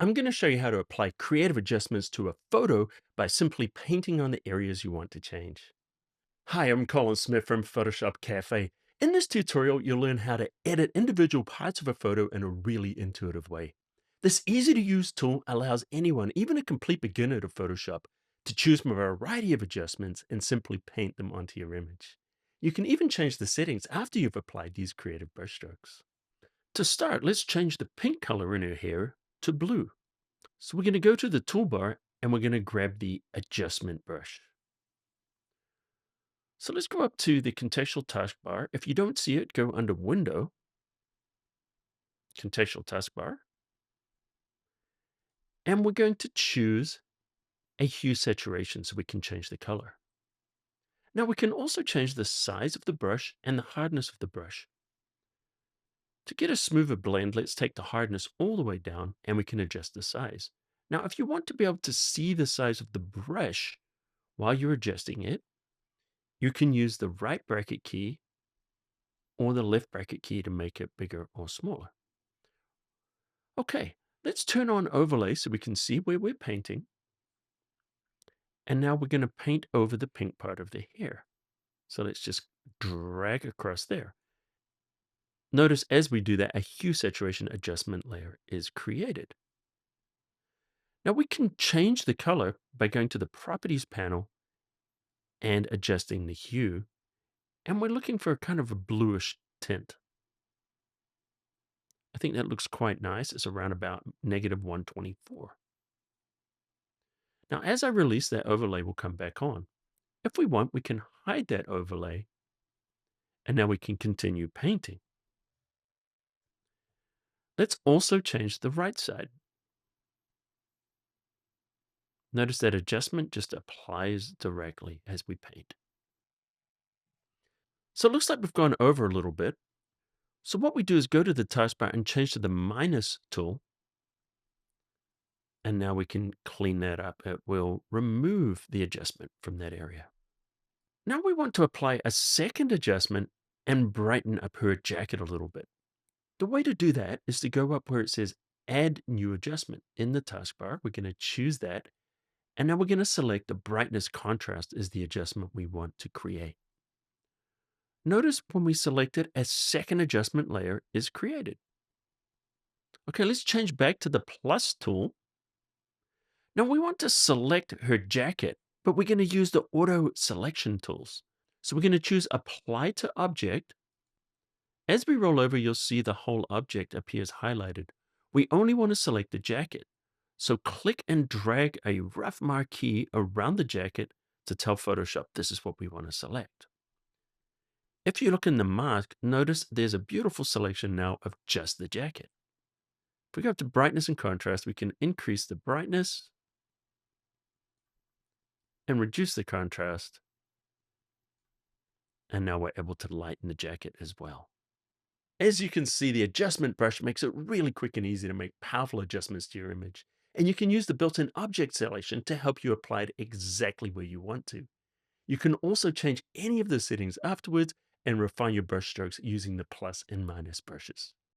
I'm going to show you how to apply creative adjustments to a photo by simply painting on the areas you want to change. Hi, I'm Colin Smith from Photoshop Cafe. In this tutorial, you'll learn how to edit individual parts of a photo in a really intuitive way. This easy to use tool allows anyone, even a complete beginner to Photoshop, to choose from a variety of adjustments and simply paint them onto your image. You can even change the settings after you've applied these creative brushstrokes. To start, let's change the pink color in her hair to blue. So we're going to go to the toolbar and we're going to grab the adjustment brush. So let's go up to the contextual taskbar. If you don't see it, go under Window, contextual taskbar, and we're going to choose a hue saturation so we can change the color. Now we can also change the size of the brush and the hardness of the brush. To get a smoother blend, let's take the hardness all the way down and we can adjust the size. Now, if you want to be able to see the size of the brush while you're adjusting it, you can use the right bracket key or the left bracket key to make it bigger or smaller. Okay, let's turn on overlay so we can see where we're painting. And now we're going to paint over the pink part of the hair. So let's just drag across there. Notice as we do that, a hue saturation adjustment layer is created. Now we can change the color by going to the properties panel and adjusting the hue. And we're looking for a kind of a bluish tint. I think that looks quite nice. It's around about -124. Now, as I release that overlay will come back on. If we want, we can hide that overlay, and now we can continue painting. Let's also change the right side. Notice that adjustment just applies directly as we paint. So it looks like we've gone over a little bit. So what we do is go to the taskbar and change to the minus tool. And now we can clean that up. It will remove the adjustment from that area. Now we want to apply a second adjustment and brighten up her jacket a little bit. The way to do that is to go up where it says Add New Adjustment in the taskbar. We're going to choose that. And now we're going to select the brightness contrast as the adjustment we want to create. Notice when we select it, a second adjustment layer is created. Okay, let's change back to the plus tool. Now we want to select her jacket, but we're going to use the auto selection tools. So we're going to choose Apply to Object. As we roll over, you'll see the whole object appears highlighted. We only want to select the jacket. So click and drag a rough marquee around the jacket to tell Photoshop this is what we want to select. If you look in the mask, notice there's a beautiful selection now of just the jacket. If we go up to brightness and contrast, we can increase the brightness and reduce the contrast. And now we're able to lighten the jacket as well. As you can see, the adjustment brush makes it really quick and easy to make powerful adjustments to your image. And you can use the built-in object selection to help you apply it exactly where you want to. You can also change any of the settings afterwards and refine your brush strokes using the plus and minus brushes.